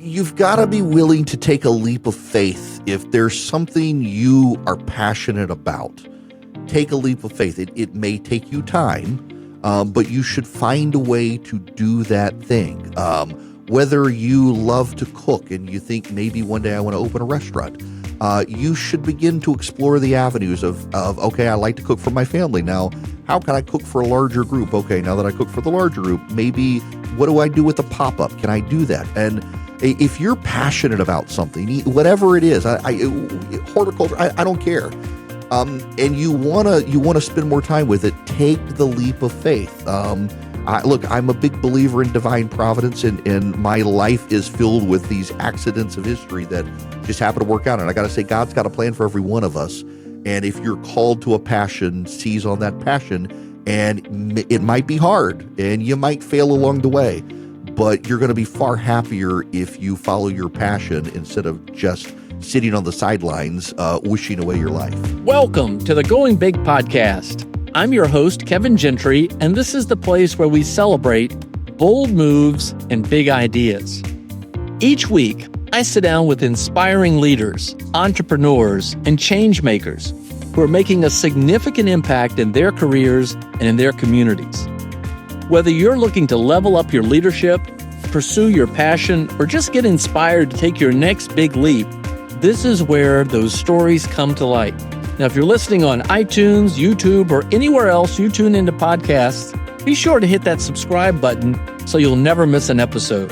you've got to be willing to take a leap of faith. If there's something you are passionate about, take a leap of faith. It may take you time, but you should find a way to do that thing. Whether you love to cook and you think maybe one day I want to open a restaurant, you should begin to explore the avenues of, okay, I like to cook for my family. Now, how can I cook for a larger group? Okay, now that I cook for the larger group, maybe what do I do with the pop-up? Can I do that? And if you're passionate about something, whatever it is, horticulture, I don't care. And you wanna spend more time with it, take the leap of faith. Look, I'm a big believer in divine providence, and my life is filled with these accidents of history that just happen to work out. And I got to say, God's got a plan for every one of us. And if you're called to a passion, seize on that passion. And it might be hard, and you might fail along the way, but you're going to be far happier if you follow your passion instead of just sitting on the sidelines, wishing away your life. Welcome to the Going Big podcast. I'm your host, Kevin Gentry, and this is the place where we celebrate bold moves and big ideas. Each week, I sit down with inspiring leaders, entrepreneurs, and change makers who are making a significant impact in their careers and in their communities. Whether you're looking to level up your leadership, pursue your passion, or just get inspired to take your next big leap, this is where those stories come to light. Now, if you're listening on iTunes, YouTube, or anywhere else you tune into podcasts, be sure to hit that subscribe button so you'll never miss an episode.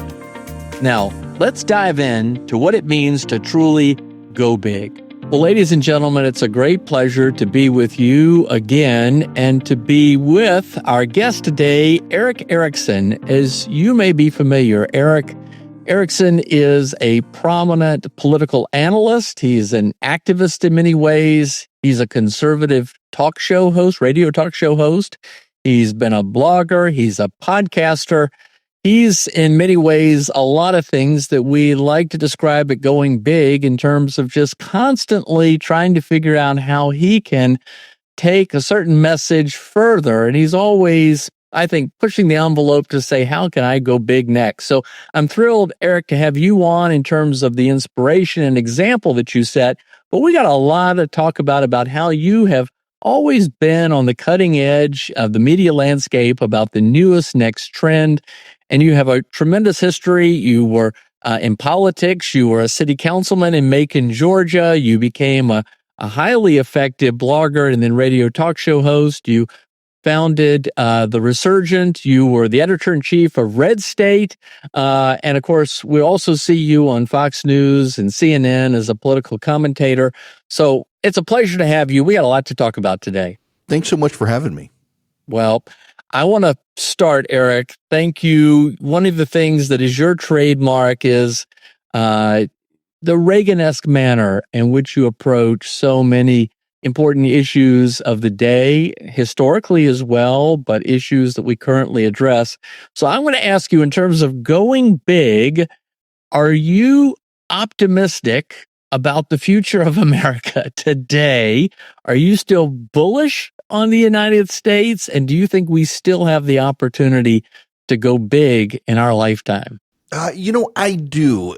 Now, let's dive in to what it means to truly go big. Well, ladies and gentlemen, it's a great pleasure to be with you again and to be with our guest today, Erick Erickson. As you may be familiar, Erick Erickson is a prominent political analyst. He's an activist in many ways. He's a conservative talk show host, radio talk show host. He's been a blogger. He's a podcaster. He's in many ways a lot of things that we like to describe at Going Big in terms of just constantly trying to figure out how he can take a certain message further. And he's always, I think, pushing the envelope to say, how can I go big next? So I'm thrilled, Erick, to have you on in terms of the inspiration and example that you set. But we got a lot to talk about how you have always been on the cutting edge of the media landscape about the newest next trend. And you have a tremendous history. You were in politics. You were a city councilman in Macon, Georgia. You became a highly effective blogger and then radio talk show host. You founded The Resurgent. You were the editor-in-chief of RedState. And of course, we also see you on Fox News and CNN as a political commentator. So it's a pleasure to have you. We got a lot to talk about today. Thanks so much for having me. Well, I want to start, Erick. Thank you. One of the things that is your trademark is the Reagan-esque manner in which you approach so many important issues of the day, historically as well, but issues that we currently address. So I want to ask you, in terms of going big, are you optimistic about the future of America today? Are you still bullish on the United States? And do you think we still have the opportunity to go big in our lifetime? I do.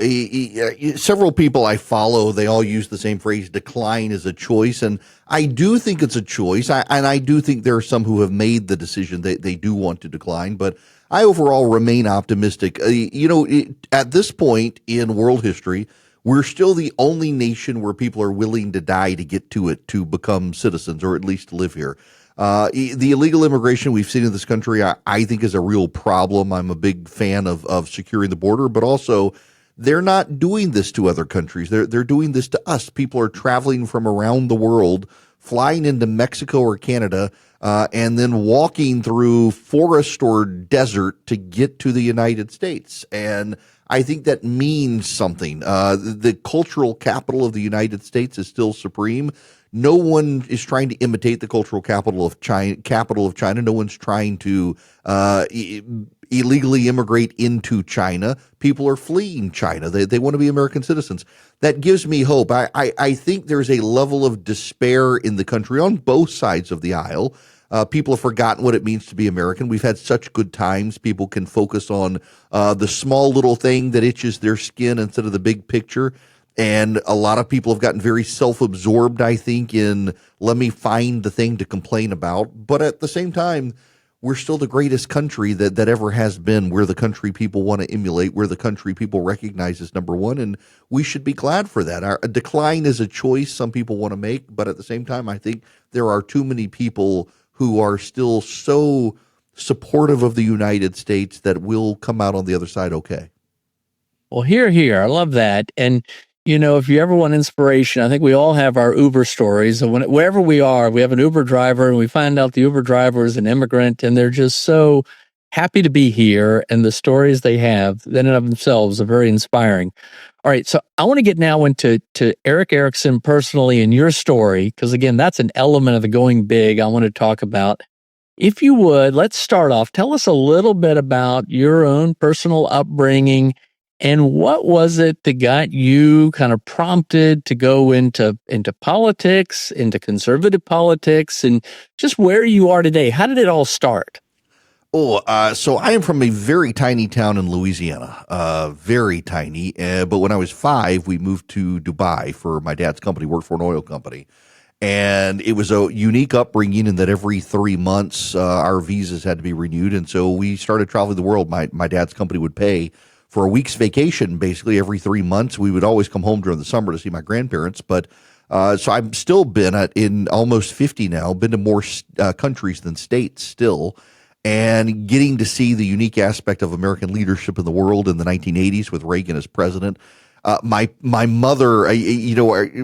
Several people I follow, they all use the same phrase, decline is a choice. And I do think it's a choice. And I do think there are some who have made the decision that they do want to decline. But I overall remain optimistic. At this point in world history, we're still the only nation where people are willing to die to get to it, to become citizens, or at least to live here. The illegal immigration we've seen in this country, I think, is a real problem. I'm a big fan of securing the border, but also they're not doing this to other countries. They're doing this to us. People are traveling from around the world, flying into Mexico or Canada, and then walking through forest or desert to get to the United States. And I think that means something. The cultural capital of the United States is still supreme. No one is trying to imitate the cultural capital of China. No one's trying to illegally immigrate into China. People are fleeing China. They want to be American citizens. That gives me hope. I think there's a level of despair in the country on both sides of the aisle. People have forgotten what it means to be American. We've had such good times. People can focus on the small little thing that itches their skin instead of the big picture. And a lot of people have gotten very self-absorbed, I think, in let me find the thing to complain about. But at the same time, we're still the greatest country that ever has been. We're the country people want to emulate. We're the country people recognize as number one, and we should be glad for that. A decline is a choice some people want to make, but at the same time, I think there are too many people who are still so supportive of the United States that will come out on the other side okay. Well, here. I love that. And, if you ever want inspiration, I think we all have our Uber stories. So wherever we are, we have an Uber driver and we find out the Uber driver is an immigrant and they're just so happy to be here. And the stories they have, in and of themselves, are very inspiring. All right. So I want to get now into Erick Erickson personally and your story, because again, that's an element of the going big I want to talk about. If you would, let's start off. Tell us a little bit about your own personal upbringing. And what was it that got you kind of prompted to go into politics, into conservative politics, and just where you are today? How did it all start? So I am from a very tiny town in Louisiana, very tiny. But when I was 5, we moved to Dubai for my dad's company, worked for an oil company. And it was a unique upbringing in that every 3 months our visas had to be renewed. And so we started traveling the world. My dad's company would pay for a week's vacation, basically every 3 months. We would always come home during the summer to see my grandparents. But so I've still been in almost 50 now, been to more countries than states still, and getting to see the unique aspect of American leadership in the world in the 1980s with Reagan as president. My mother,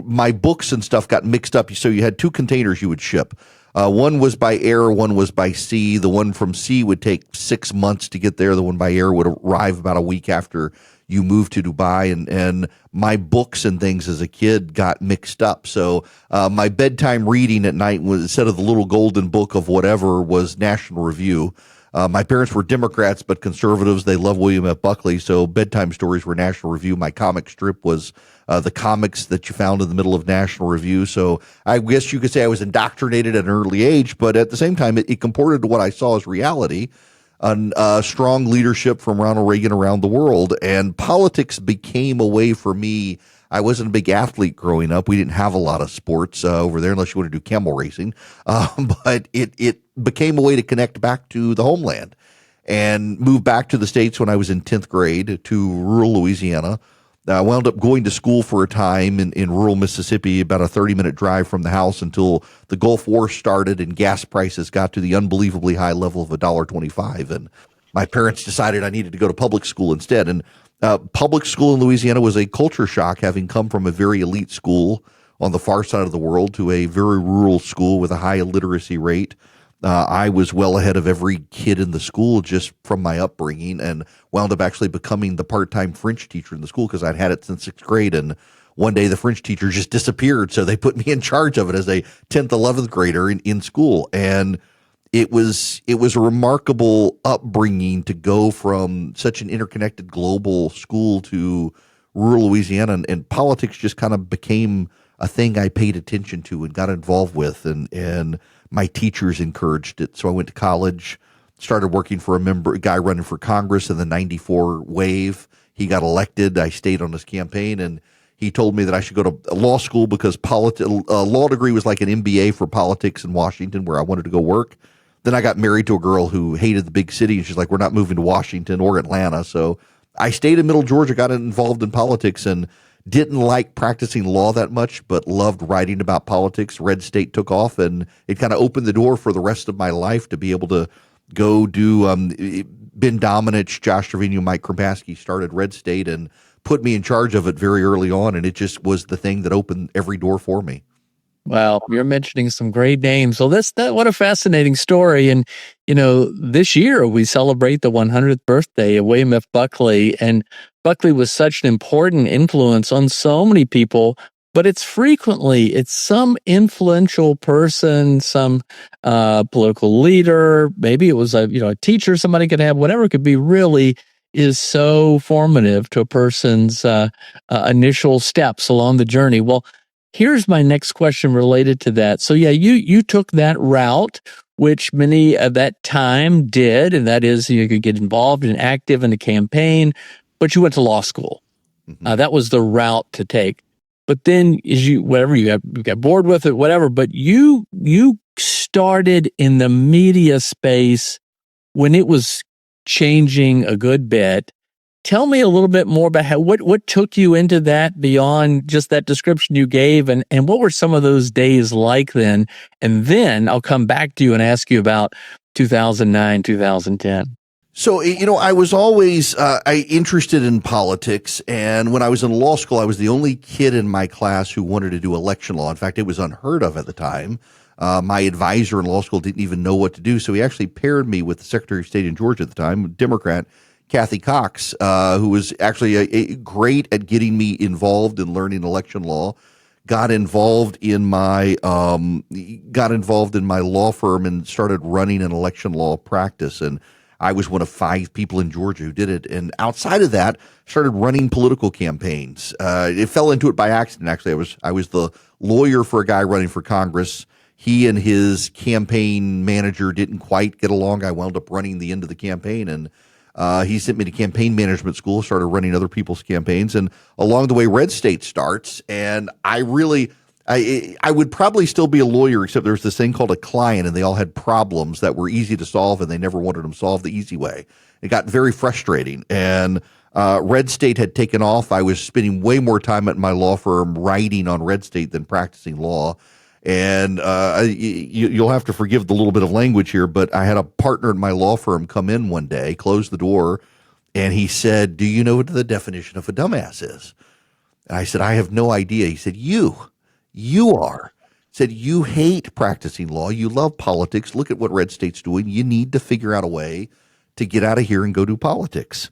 my books and stuff got mixed up. So you had 2 containers you would ship. One was by air, one was by sea. The one from sea would take 6 months to get there. The one by air would arrive about a week after you moved to Dubai. And my books and things as a kid got mixed up. So my bedtime reading at night was, instead of the little golden book of whatever, was National Review. My parents were Democrats, but conservatives. They love William F. Buckley, so bedtime stories were National Review. My comic strip was the comics that you found in the middle of National Review. So I guess you could say I was indoctrinated at an early age, but at the same time, it comported to what I saw as reality, strong leadership from Ronald Reagan around the world. And politics became a way for me. I wasn't a big athlete growing up. We didn't have a lot of sports over there unless you want to do camel racing. But it became a way to connect back to the homeland and moved back to the States when I was in 10th grade to rural Louisiana. I wound up going to school for a time in rural Mississippi, about a 30-minute drive from the house, until the Gulf War started and gas prices got to the unbelievably high level of $1.25. And my parents decided I needed to go to public school instead. And public school in Louisiana was a culture shock, having come from a very elite school on the far side of the world to a very rural school with a high illiteracy rate. I was well ahead of every kid in the school just from my upbringing, and wound up actually becoming the part-time French teacher in the school because I'd had it since 6th grade. And one day the French teacher just disappeared, so they put me in charge of it as a 10th, 11th grader in school. And it was a remarkable upbringing to go from such an interconnected global school to rural Louisiana, and politics just kind of became a thing I paid attention to and got involved with, and my teachers encouraged it. So I went to college, started working for a guy running for Congress in the 94 wave. He got elected. I stayed on his campaign, and he told me that I should go to law school because a law degree was like an MBA for politics in Washington, where I wanted to go work. Then I got married to a girl who hated the big city, and she's like, we're not moving to Washington or Atlanta. So I stayed in Middle Georgia, got involved in politics, and didn't like practicing law that much, but loved writing about politics. RedState took off, and it kind of opened the door for the rest of my life to be able to go do Ben Domenech, Josh Trevino, Mike Kripaski started RedState and put me in charge of it very early on, and it just was the thing that opened every door for me. Wow, you're mentioning some great names. So what a fascinating story. And, this year we celebrate the 100th birthday of William F. Buckley. And Buckley was such an important influence on so many people, but it's some influential person, some political leader, maybe it was a teacher somebody could have, whatever it could be, really is so formative to a person's initial steps along the journey. Well, here's my next question related to that. So yeah, you took that route which many at that time did, and that is you could get involved and active in the campaign, but you went to law school. That was the route to take. But then as you got bored with it, whatever, but you started in the media space when it was changing a good bit. Tell me a little bit more about what took you into that beyond just that description you gave, and what were some of those days like then? And then I'll come back to you and ask you about 2009, 2010. So, I was always interested in politics. And when I was in law school, I was the only kid in my class who wanted to do election law. In fact, it was unheard of at the time. My advisor in law school didn't even know what to do. So he actually paired me with the Secretary of State in Georgia at the time, Democrat, Kathy Cox, who was actually great at getting me involved in learning election law. Got involved in my law firm and started running an election law practice. And I was one of 5 people in Georgia who did it. And outside of that, started running political campaigns. It fell into it by accident. Actually, I was the lawyer for a guy running for Congress. He and his campaign manager didn't quite get along. I wound up running the end of the campaign, and he sent me to campaign management school, started running other people's campaigns. And along the way, RedState starts. And I would probably still be a lawyer, except there was this thing called a client, and they all had problems that were easy to solve, and they never wanted them solved the easy way. It got very frustrating. And RedState had taken off. I was spending way more time at my law firm writing on RedState than practicing law. And you'll have to forgive the little bit of language here, but I had a partner at my law firm come in one day, close the door, and he said, "Do you know what the definition of a dumbass is?" And I said, "I have no idea." He said, You are. He said, "You hate practicing law. You love politics. Look at what RedState's doing. You need to figure out a way to get out of here and go do politics."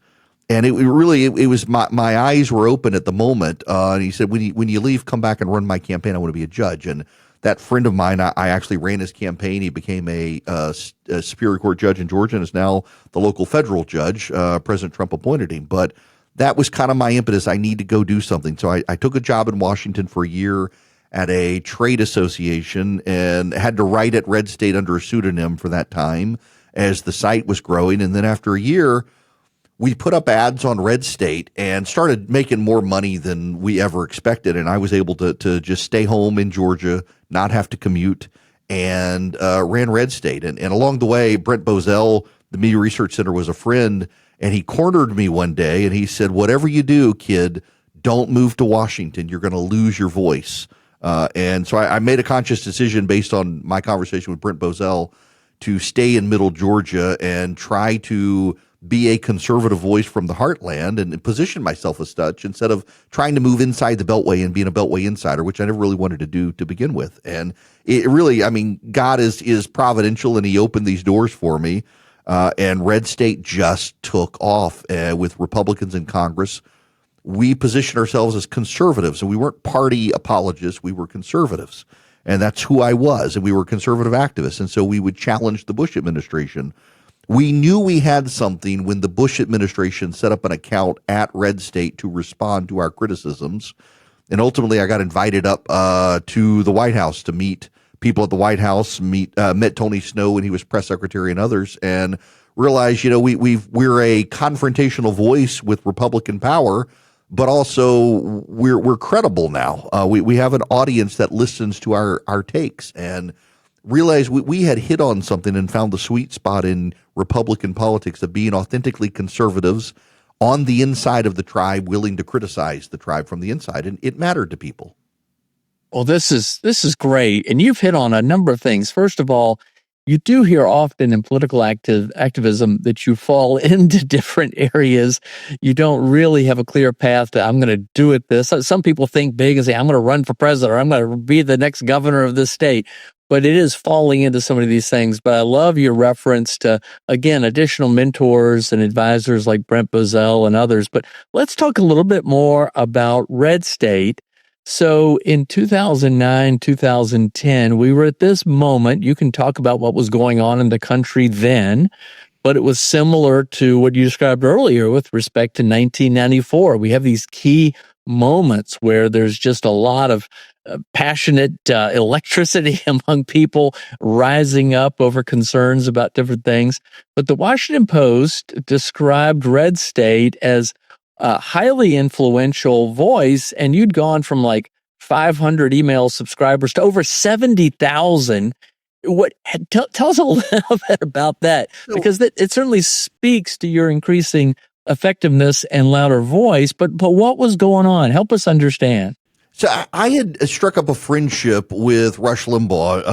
And it was my eyes were open at the moment. And he said, when you leave, come back and run my campaign. I want to be a judge. And that friend of mine, I actually ran his campaign. He became a Superior Court judge in Georgia and is now the local federal judge. President Trump appointed him. But that was kind of my impetus. I need to go do something. So I took a job in Washington for a year at a trade association and had to write at RedState under a pseudonym for that time as the site was growing. And then after a year, we put up ads on RedState and started making more money than we ever expected. And I was able to just stay home in Georgia, not have to commute, and ran RedState. And along the way, Brent Bozell, the Media Research Center, was a friend, and he cornered me one day and he said, "Whatever you do, kid, don't move to Washington. You're going to lose your voice." And so I made a conscious decision based on my conversation with Brent Bozell to stay in Middle Georgia and try to be a conservative voice from the heartland and position myself as such instead of trying to move inside the Beltway and being a Beltway insider, which I never really wanted to do to begin with. And it really, God is providential, and he opened these doors for me. And RedState just took off with Republicans in Congress. We positioned ourselves as conservatives, and we weren't party apologists. We were conservatives, and that's who I was. And we were conservative activists. And so we would challenge the Bush administration. We knew we had something when the Bush administration set up an account at RedState to respond to our criticisms. And ultimately, I got invited up to the White House to meet people at the White House, met Tony Snow when he was press secretary and others, and realized, we're a confrontational voice with Republican power, but also we're credible now. We have an audience that listens to our takes, and realized we had hit on something and found the sweet spot in Republican politics of being authentically conservatives on the inside of the tribe, willing to criticize the tribe from the inside, and it mattered to people. Well, this is great, and you've hit on a number of things. First of all, you do hear often in political activism that you fall into different areas. You don't really have a clear path to, I'm going to do it this. Some people think big and say, I'm going to run for president, or I'm going to be the next governor of this state. But it is falling into some of these things. But I love your reference to, again, additional mentors and advisors like Brent Bozell and others. But let's talk a little bit more about RedState. So in 2009, 2010, we were at this moment. You can talk about what was going on in the country then. but it was similar to what you described earlier with respect to 1994. We have these key moments where there's just a lot of passionate electricity among people rising up over concerns about different things. But the Washington Post described RedState as a highly influential voice, and you'd gone from like 500 email subscribers to over 70,000. Tell us a little bit about that, because it certainly speaks to your increasing effectiveness and louder voice. But what was going on? Help us understand. So I had struck up a friendship with Rush Limbaugh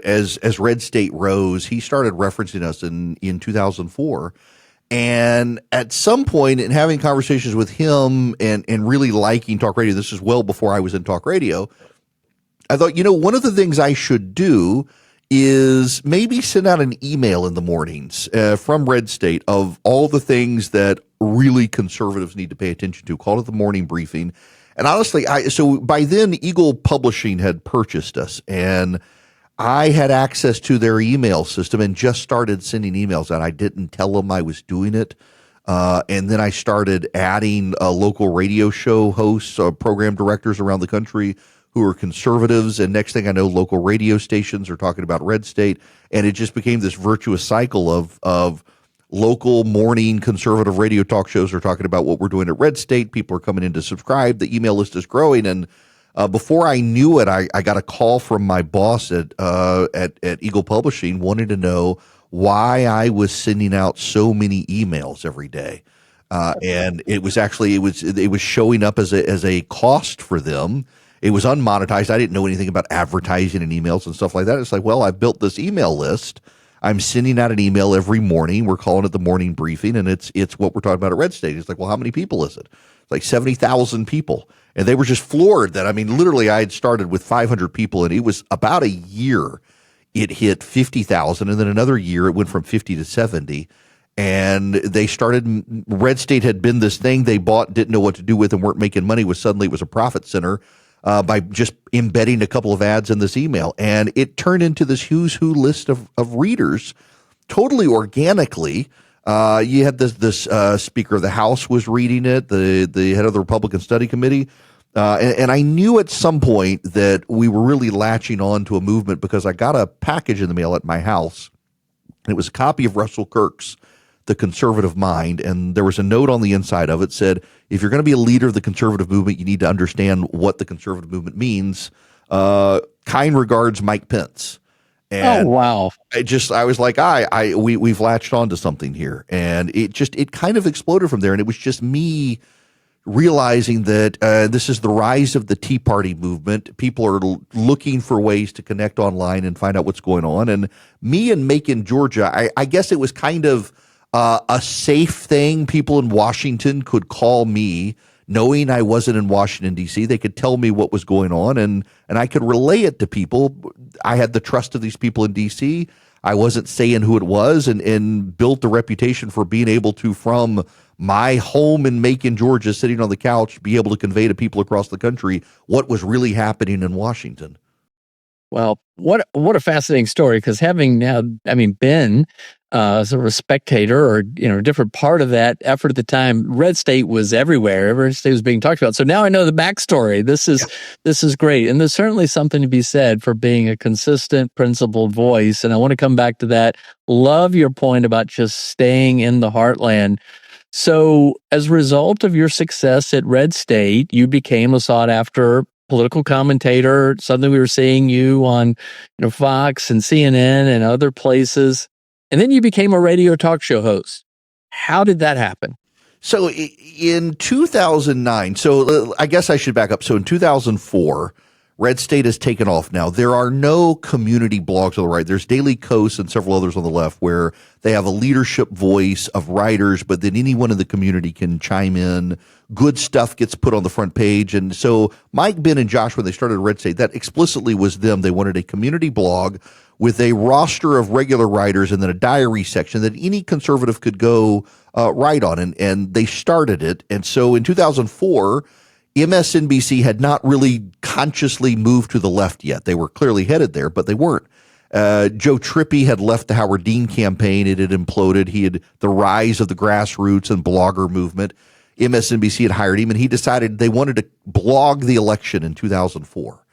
as RedState rose. He started referencing us in 2004. And at some point in having conversations with him and really liking talk radio, this is well before I was in talk radio, I thought, one of the things I should do is maybe send out an email in the mornings from RedState of all the things that really conservatives need to pay attention to, call it the morning briefing. And honestly, so by then Eagle Publishing had purchased us, and I had access to their email system and just started sending emails out. I didn't tell them I was doing it. And then I started adding local radio show hosts, program directors around the country who are conservatives. And next thing I know, local radio stations are talking about RedState. And it just became this virtuous cycle of local morning conservative radio talk shows are talking about what we're doing at RedState. People are coming in to subscribe. The email list is growing. And before I knew it, I got a call from my boss at Eagle Publishing wanting to know why I was sending out so many emails every day. And it was showing up as a cost for them. It was unmonetized. I didn't know anything about advertising and emails and stuff like that. It's like, well, I've built this email list. I'm sending out an email every morning. We're calling it the morning briefing, and it's what we're talking about at RedState. It's like, well, how many people is it? It's like 70,000 people. And they were just floored that, literally I had started with 500 people, and it was about a year it hit 50,000, and then another year it went from 50 to 70. And they started, RedState had been this thing they bought, didn't know what to do with, and weren't making money, suddenly it was a profit center by just embedding a couple of ads in this email. And it turned into this who's who list of readers totally organically. You had this Speaker of the House was reading it, the head of the Republican Study Committee. And I knew at some point that we were really latching on to a movement, because I got a package in the mail at my house. It was a copy of Russell Kirk's The Conservative Mind, and there was a note on the inside of it said, if you're going to be a leader of the conservative movement, you need to understand what the conservative movement means. Kind regards, Mike Pence. And wow. I was like, we've latched on to something here. And it kind of exploded from there. And it was just me realizing that this is the rise of the Tea Party movement. People are looking for ways to connect online and find out what's going on. And me in Macon, Georgia, I guess it was kind of a safe thing. People in Washington could call me knowing I wasn't in Washington, D.C. They could tell me what was going on, and I could relay it to people. I had the trust of these people in D.C. I wasn't saying who it was, and built a reputation for being able to, from my home in Macon, Georgia, sitting on the couch, be able to convey to people across the country what was really happening in Washington. Well, what a fascinating story, because having now, been sort of a spectator or, a different part of that effort at the time, RedState was everywhere. RedState was being talked about. So now I know the backstory. This is great. And there's certainly something to be said for being a consistent, principled voice. And I want to come back to that. Love your point about just staying in the heartland. So as a result of your success at RedState, you became a sought-after political commentator. Suddenly we were seeing you on Fox and CNN and other places. And then you became a radio talk show host. How did that happen? So in 2009, so I guess I should back up. So in 2004, RedState has taken off now. There are no community blogs on the right. There's Daily Coast and several others on the left where they have a leadership voice of writers, but then anyone in the community can chime in. Good stuff gets put on the front page. And so Mike, Ben, and Josh, when they started RedState, that explicitly was them. They wanted a community blog with a roster of regular writers and then a diary section that any conservative could go write on. And they started it. And so in 2004, MSNBC had not really consciously moved to the left yet. They were clearly headed there, but they weren't. Joe Trippi had left the Howard Dean campaign. It had imploded. He had the rise of the grassroots and blogger movement. MSNBC had hired him, and he decided they wanted to blog the election in 2004.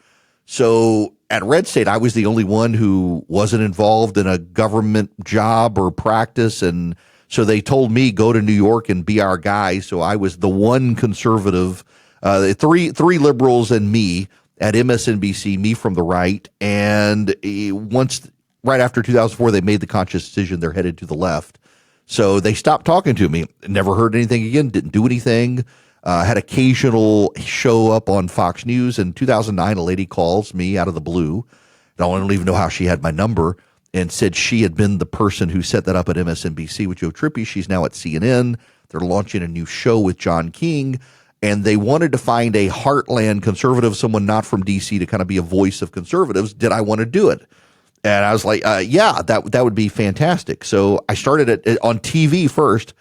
So at RedState, I was the only one who wasn't involved in a government job or practice, and so they told me, go to New York and be our guy. So I was the one conservative, three liberals and me at MSNBC, me from the right. And right after 2004, they made the conscious decision they're headed to the left. So they stopped talking to me. Never heard anything again, didn't do anything. Had occasional show up on Fox News. In 2009, a lady calls me out of the blue. I don't even know how she had my number, and said she had been the person who set that up at MSNBC with Joe Trippi. She's now at CNN. They're launching a new show with John King, and they wanted to find a heartland conservative, someone not from D.C., to kind of be a voice of conservatives. Did I want to do it? And I was like, yeah, that would be fantastic. So I started it on TV first,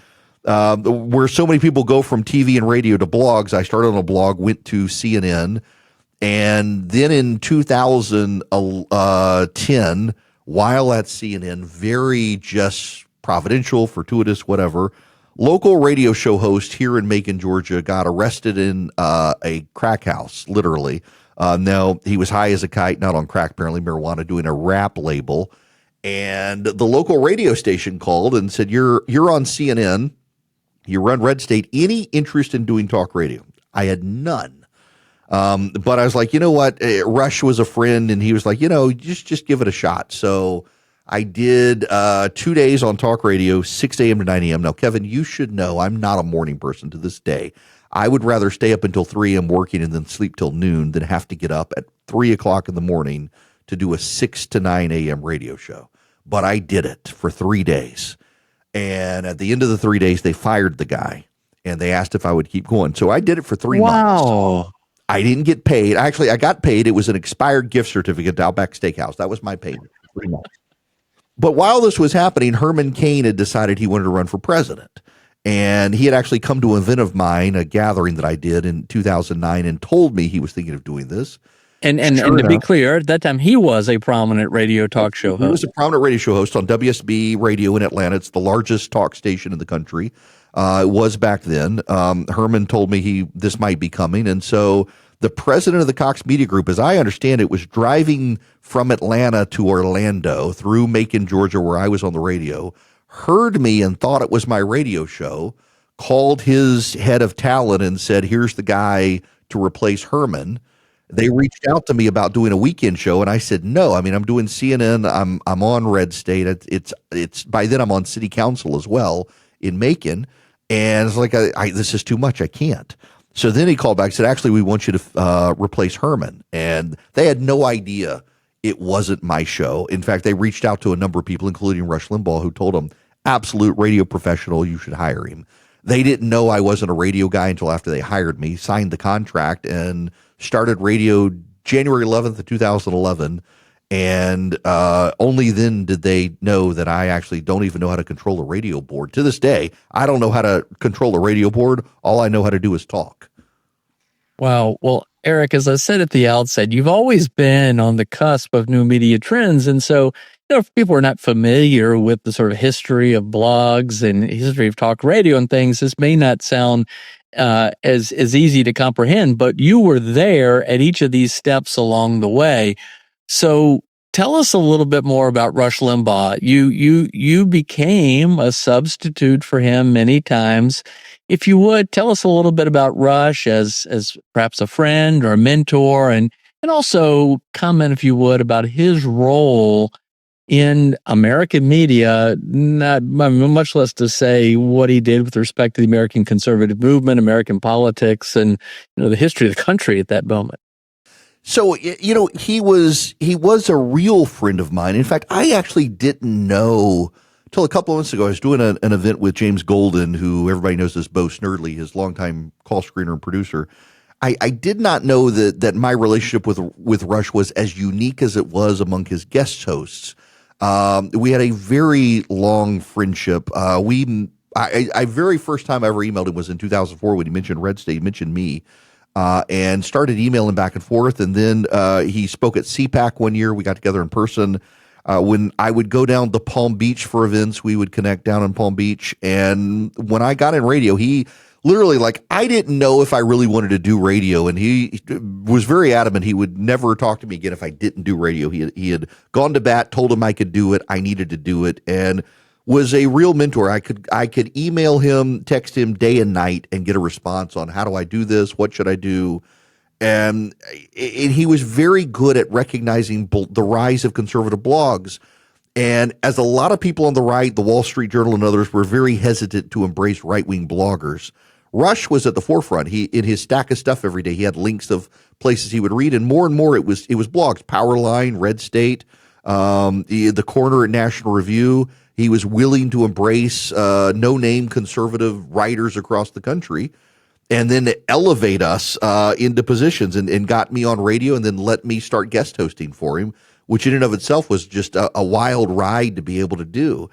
where so many people go from TV and radio to blogs. I started on a blog, went to CNN, and then in 2010, while at CNN, very just providential, fortuitous, whatever, local radio show host here in Macon, Georgia, got arrested in a crack house, literally. Now, he was high as a kite, not on crack, apparently marijuana, doing a rap label. And the local radio station called and said, you're on CNN, you run RedState, any interest in doing talk radio? I had none. But I was like, you know what? Rush was a friend, and he was like, just give it a shot. So I did 2 days on talk radio, 6 a.m. to 9 a.m. Now, Kevin, you should know I'm not a morning person to this day. I would rather stay up until 3 a.m. working and then sleep till noon than have to get up at 3 o'clock in the morning to do a 6 to 9 a.m. radio show. But I did it for 3 days. And at the end of the 3 days, they fired the guy, and they asked if I would keep going. So I did it for 3 months. Wow. I didn't get paid. Actually, I got paid. It was an expired gift certificate to Outback Steakhouse. That was my payment. 3 months. But while this was happening, Herman Cain had decided he wanted to run for president. And he had actually come to an event of mine, a gathering that I did in 2009, and told me he was thinking of doing this. And to be clear, at that time, he was a prominent radio talk show host. He was a prominent radio show host on WSB Radio in Atlanta. It's the largest talk station in the country. It was back then. Herman told me this might be coming. And so the president of the Cox Media Group, as I understand it, was driving from Atlanta to Orlando through Macon, Georgia, where I was on the radio, heard me and thought it was my radio show, called his head of talent and said, here's the guy to replace Herman. They reached out to me about doing a weekend show, and I said no. I mean, I'm doing CNN. I'm on RedState. It's by then I'm on city council as well in Macon, and it's like this is too much. I can't. So then he called back and said, actually, we want you to replace Herman, and they had no idea it wasn't my show. In fact, they reached out to a number of people, including Rush Limbaugh, who told them, absolute radio professional, you should hire him. They didn't know I wasn't a radio guy until after they hired me, signed the contract, and started radio January 11th of 2011. And only then did they know that I actually don't even know how to control a radio board. To this day, I don't know how to control a radio board. All I know how to do is talk. Wow. Well, Eric, as I said at the outset, you've always been on the cusp of new media trends. And so, if people are not familiar with the sort of history of blogs and history of talk radio and things, this may not sound as easy to comprehend, but you were there at each of these steps along the way. So tell us a little bit more about Rush Limbaugh. You became a substitute for him many times. If you would, tell us a little bit about Rush as perhaps a friend or a mentor, and also comment, if you would, about his role in American media, not much less to say what he did with respect to the American conservative movement, American politics, and the history of the country at that moment. So, he was a real friend of mine. In fact, I actually didn't know until a couple of months ago. I was doing an event with James Golden, who everybody knows as Bo Snerdley, his longtime call screener and producer. I did not know that my relationship with Rush was as unique as it was among his guest hosts. We had a very long friendship. I very first time I ever emailed him was in 2004 when he mentioned RedState, he mentioned me, and started emailing back and forth. And then he spoke at CPAC one year. We got together in person. When I would go down to Palm Beach for events, we would connect down in Palm Beach. And when I got in radio, he literally, like, I didn't know if I really wanted to do radio, and he was very adamant he would never talk to me again if I didn't do radio. He had gone to bat, told him I could do it, I needed to do it, and was a real mentor. I could email him, text him day and night, and get a response on how do I do this, what should I do. And he was very good at recognizing the rise of conservative blogs. And as a lot of people on the right, the Wall Street Journal and others were very hesitant to embrace right-wing bloggers, Rush was at the forefront. He, in his stack of stuff every day, he had links of places he would read, and more it was blogs. Powerline, RedState, the Corner at National Review. He was willing to embrace no-name conservative writers across the country, and then elevate us into positions, and got me on radio, and then let me start guest hosting for him, which in and of itself was just a wild ride to be able to do.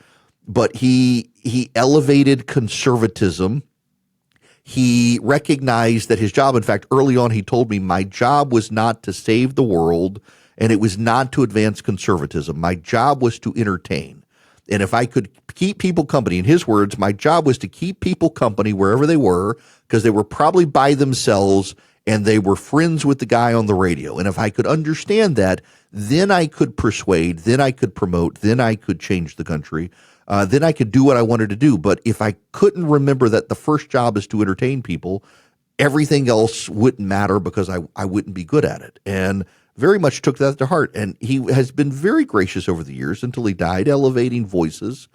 But he elevated conservatism. He recognized that his job, in fact, early on, he told me, my job was not to save the world, and it was not to advance conservatism. My job was to entertain. And if I could keep people company, in his words, my job was to keep people company wherever they were, because they were probably by themselves and they were friends with the guy on the radio. And if I could understand that, then I could persuade, then I could promote, then I could change the country. Then I could do what I wanted to do. But if I couldn't remember that the first job is to entertain people, everything else wouldn't matter, because I wouldn't be good at it. And very much took that to heart. And he has been very gracious over the years until he died, elevating voices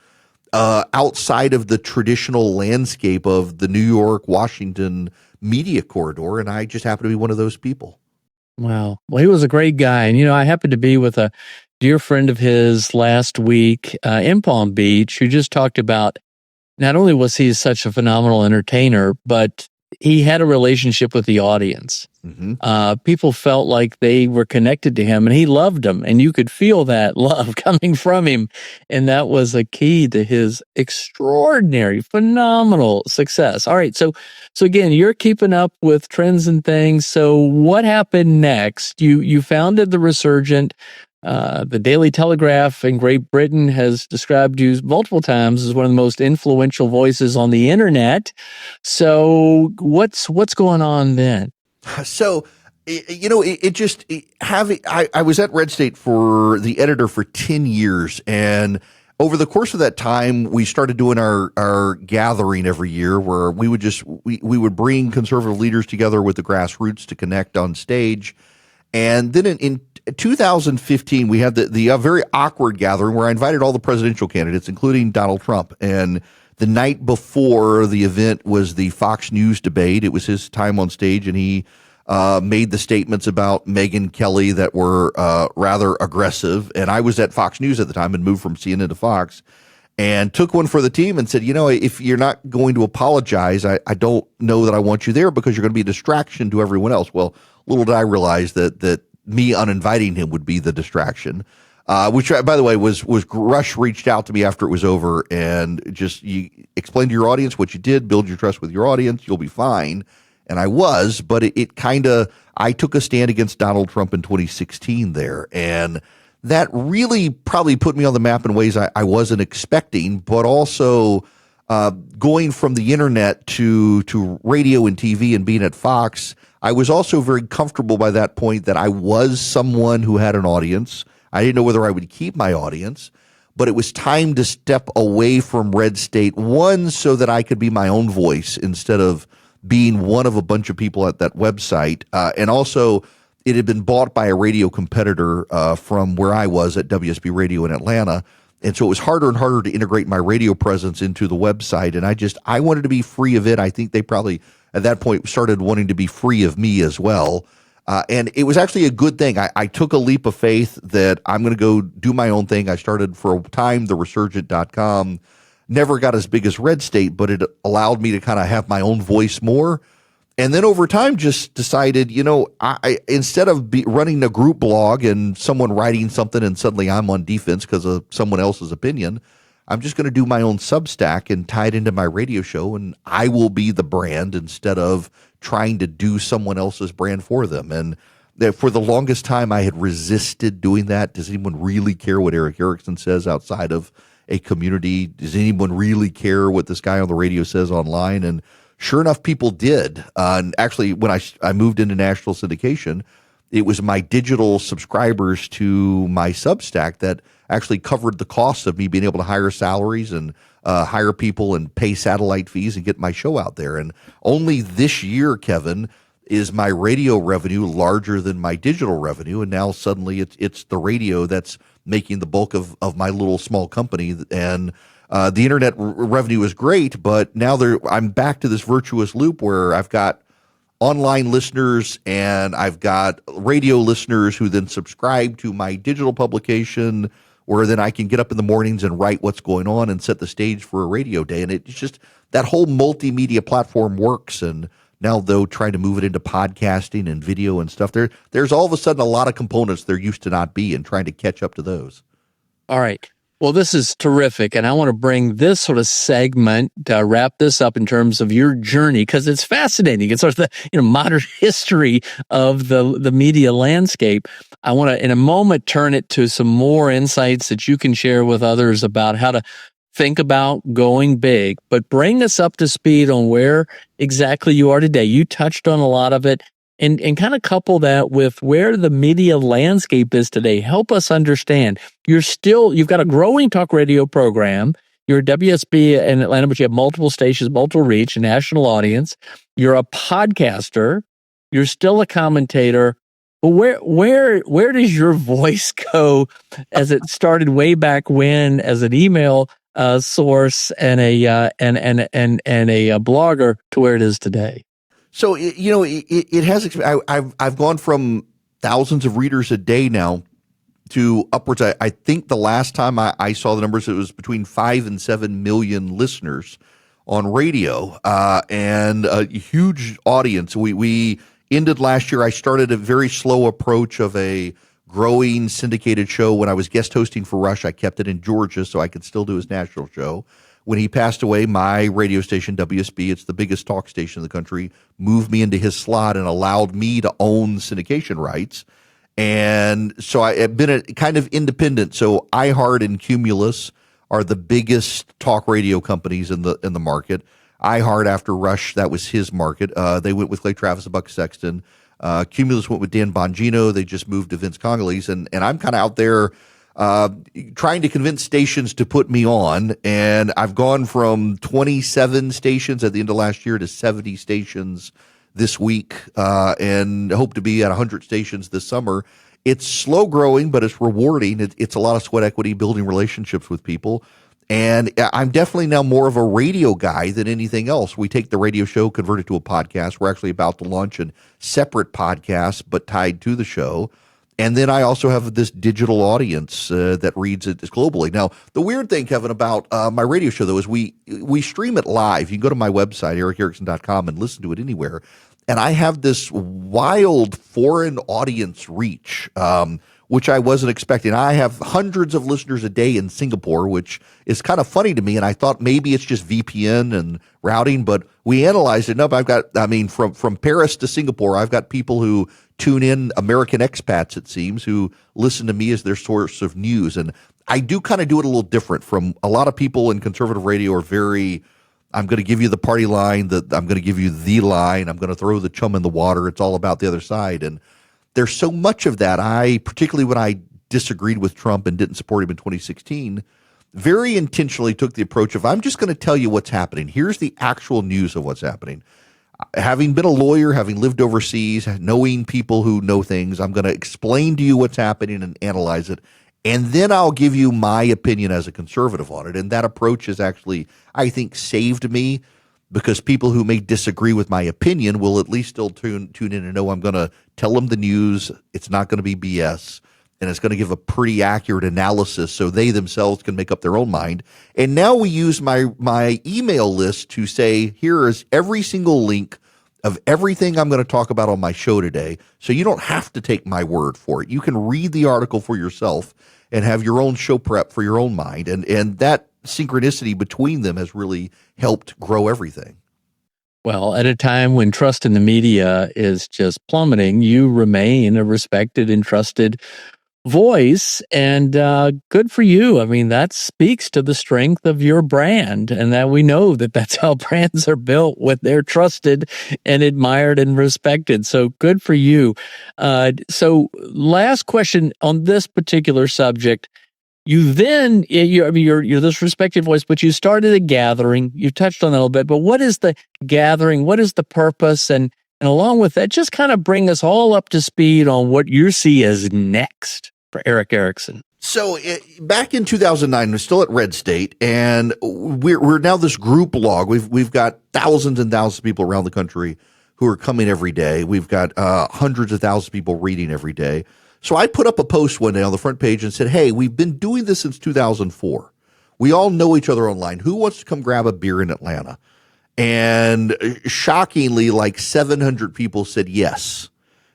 outside of the traditional landscape of the New York, Washington media corridor. And I just happen to be one of those people. Wow. Well, he was a great guy. And, I happened to be with a dear friend of his last week in Palm Beach, who just talked about not only was he such a phenomenal entertainer, but he had a relationship with the audience. Mm-hmm. People felt like they were connected to him, and he loved them, and you could feel that love coming from him. And that was a key to his extraordinary, phenomenal success. All right. So again, you're keeping up with trends and things. So what happened next? You founded the Resurgent. The Daily Telegraph in Great Britain has described you multiple times as one of the most influential voices on the internet. So what's going on then? So, I was at RedState for the editor for 10 years. And over the course of that time, we started doing our gathering every year, where we would bring conservative leaders together with the grassroots to connect on stage. And then in 2015, we had the very awkward gathering where I invited all the presidential candidates, including Donald Trump. And the night before the event was the Fox News debate. It was his time on stage, and he made the statements about Megyn Kelly that were rather aggressive. And I was at Fox News at the time and moved from CNN to Fox, and took one for the team and said, if you're not going to apologize, I don't know that I want you there, because you're going to be a distraction to everyone else. Well, little did I realize that me uninviting him would be the distraction, which, by the way, was Rush reached out to me after it was over, and just, you explain to your audience what you did, build your trust with your audience, you'll be fine. And I was, but I took a stand against Donald Trump in 2016 there. And that really probably put me on the map in ways I wasn't expecting, but also going from the internet to radio and TV and being at Fox, I was also very comfortable by that point that I was someone who had an audience. I didn't know whether I would keep my audience, but it was time to step away from RedState, one, so that I could be my own voice instead of being one of a bunch of people at that website. And also, it had been bought by a radio competitor from where I was at WSB Radio in Atlanta. And so it was harder and harder to integrate my radio presence into the website. And I wanted to be free of it. I think they probably, at that point, started wanting to be free of me as well. And it was actually a good thing. I took a leap of faith that I'm going to go do my own thing. I started for a time, theresurgent.com. Never got as big as RedState, but it allowed me to kind of have my own voice more. And then over time, just decided, I instead of running a group blog and someone writing something and suddenly I'm on defense because of someone else's opinion, I'm just going to do my own Substack and tie it into my radio show, and I will be the brand instead of trying to do someone else's brand for them. And that for the longest time I had resisted doing that. Does anyone really care what Erick Erickson says outside of a community? Does anyone really care what this guy on the radio says online? And sure enough, people did. And actually, when I moved into national syndication, it was my digital subscribers to my Substack that actually covered the costs of me being able to hire salaries and hire people and pay satellite fees and get my show out there. And only this year, Kevin, is my radio revenue larger than my digital revenue. And now suddenly it's the radio that's making the bulk of my little small company. And the internet revenue is great, but now I'm back to this virtuous loop where I've got online listeners and I've got radio listeners who then subscribe to my digital publication, where then I can get up in the mornings and write what's going on and set the stage for a radio day. And it's just that whole multimedia platform works. And now, though, trying to move it into podcasting and video and stuff, there's all of a sudden a lot of components there used to not be, and trying to catch up to those. All right. Well, this is terrific, and I want to bring this sort of segment to wrap this up in terms of your journey, because it's fascinating. It's sort of the modern history of the media landscape. I want to, in a moment, turn it to some more insights that you can share with others about how to think about going big, but bring us up to speed on where exactly you are today. You touched on a lot of it. And kind of couple that with where the media landscape is today. Help us understand. You've got a growing talk radio program. You're a WSB in Atlanta, but you have multiple stations, multiple reach, a national audience. You're a podcaster. You're still a commentator. But where does your voice go, as it started way back when as an email source and a blogger to where it is today? So, it has, I've gone from thousands of readers a day now to upwards. I think the last time I saw the numbers, it was between 5 and 7 million listeners on radio, and a huge audience. We ended last year. I started a very slow approach of a growing syndicated show. When I was guest hosting for Rush, I kept it in Georgia so I could still do his national show. When he passed away, my radio station, WSB, it's the biggest talk station in the country, moved me into his slot and allowed me to own syndication rights. And so I have been kind of independent. So iHeart and Cumulus are the biggest talk radio companies in the market. iHeart, after Rush, that was his market. They went with Clay Travis and Buck Sexton. Cumulus went with Dan Bongino. They just moved to Vince Congolese. And I'm kind of out there trying to convince stations to put me on. And I've gone from 27 stations at the end of last year to 70 stations this week, and hope to be at 100 stations this summer. It's slow growing, but it's rewarding. It's a lot of sweat equity, building relationships with people. And I'm definitely now more of a radio guy than anything else. We take the radio show, convert it to a podcast. We're actually about to launch a separate podcast, but tied to the show. And then I also have this digital audience that reads it globally. Now, the weird thing, Kevin, about my radio show, though, is we stream it live. You can go to my website, ericerickson.com, and listen to it anywhere. And I have this wild foreign audience reach, which I wasn't expecting. I have hundreds of listeners a day in Singapore, which is kind of funny to me. And I thought maybe it's just VPN and routing, but we analyzed it. Nope, from Paris to Singapore, I've got people who tune in, American expats, it seems, who listen to me as their source of news. And I do kind of do it a little different from a lot of people in conservative radio are very, I'm going to give you the party line, I'm going to give you the line, I'm going to throw the chum in the water. It's all about the other side. And there's so much of that. Particularly when I disagreed with Trump and didn't support him in 2016, very intentionally took the approach of, I'm just going to tell you what's happening. Here's the actual news of what's happening. Having been a lawyer, having lived overseas, knowing people who know things, I'm going to explain to you what's happening and analyze it. And then I'll give you my opinion as a conservative on it. And that approach has actually, I think, saved me, because people who may disagree with my opinion will at least still tune in and know I'm going to tell them the news. It's not going to be BS. And it's going to give a pretty accurate analysis so they themselves can make up their own mind. And now we use my email list to say, here is every single link of everything I'm going to talk about on my show today. So you don't have to take my word for it. You can read the article for yourself and have your own show prep for your own mind. And that synchronicity between them has really helped grow everything. Well, at a time when trust in the media is just plummeting, you remain a respected and trusted voice, and good for you. I mean, that speaks to the strength of your brand, and that we know that that's how brands are built, with they're trusted and admired and respected. So good for you. So last question on this particular subject. You then, I mean, you're this respected voice, but you started a gathering. You touched on that a little bit, but what is the gathering? What is the purpose? And along with that, just kind of bring us all up to speed on what you see as next for Erick Erickson. So back in 2009, we're still at RedState, and we're now this group blog. We've got thousands and thousands of people around the country who are coming every day. We've got hundreds of thousands of people reading every day. So I put up a post one day on the front page and said, hey, we've been doing this since 2004. We all know each other online. Who wants to come grab a beer in Atlanta? And shockingly, like 700 people said yes.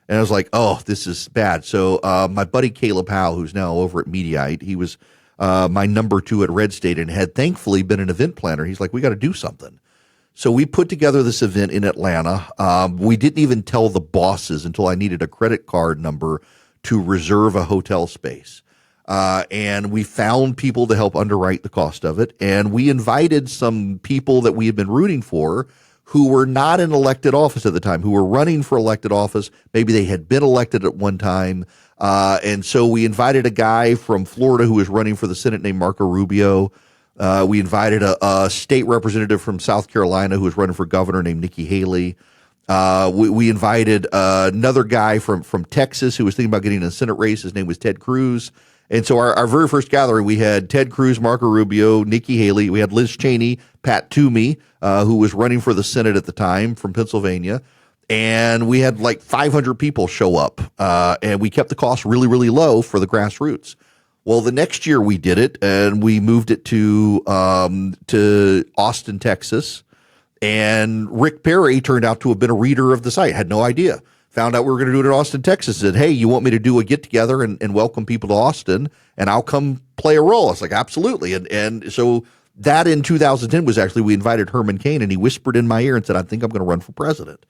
And I was like, oh, this is bad. So my buddy Caleb Howe, who's now over at Mediaite, he was my number 2 at RedState and had thankfully been an event planner. He's like, we got to do something. So we put together this event in Atlanta. We didn't even tell the bosses until I needed a credit card number to reserve a hotel space. And we found people to help underwrite the cost of it. And we invited some people that we had been rooting for who were not in elected office at the time, who were running for elected office. Maybe they had been elected at one time. And so we invited a guy from Florida who was running for the Senate named Marco Rubio. We invited a state representative from South Carolina who was running for governor named Nikki Haley. We invited another guy from Texas who was thinking about getting in a Senate race. His name was Ted Cruz. And so our very first gathering, we had Ted Cruz, Marco Rubio, Nikki Haley. We had Liz Cheney, Pat Toomey, who was running for the Senate at the time from Pennsylvania. And we had like 500 people show up. And we kept the cost really, really low for the grassroots. Well, the next year we did it, and we moved it to Austin, Texas. And Rick Perry turned out to have been a reader of the site. Had no idea. Found out we were going to do it in Austin, Texas. Said, hey, you want me to do a get-together and welcome people to Austin, and I'll come play a role? I was like, absolutely. And so that in 2010 was actually, we invited Herman Cain, and he whispered in my ear and said, I think I'm going to run for president.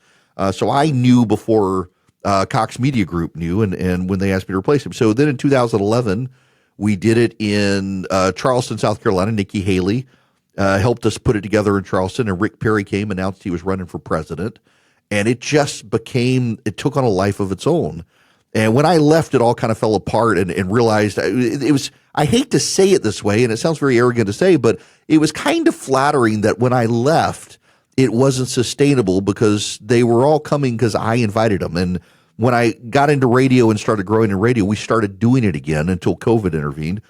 So I knew before Cox Media Group knew, and when they asked me to replace him. So then in 2011, we did it in Charleston, South Carolina. Nikki Haley helped us put it together in Charleston, and Rick Perry came, announced he was running for president. And it just it took on a life of its own. And when I left, it all kind of fell apart and realized it was, I hate to say it this way, and it sounds very arrogant to say, but it was kind of flattering that when I left, it wasn't sustainable because they were all coming because I invited them. And when I got into radio and started growing in radio, we started doing it again until COVID intervened.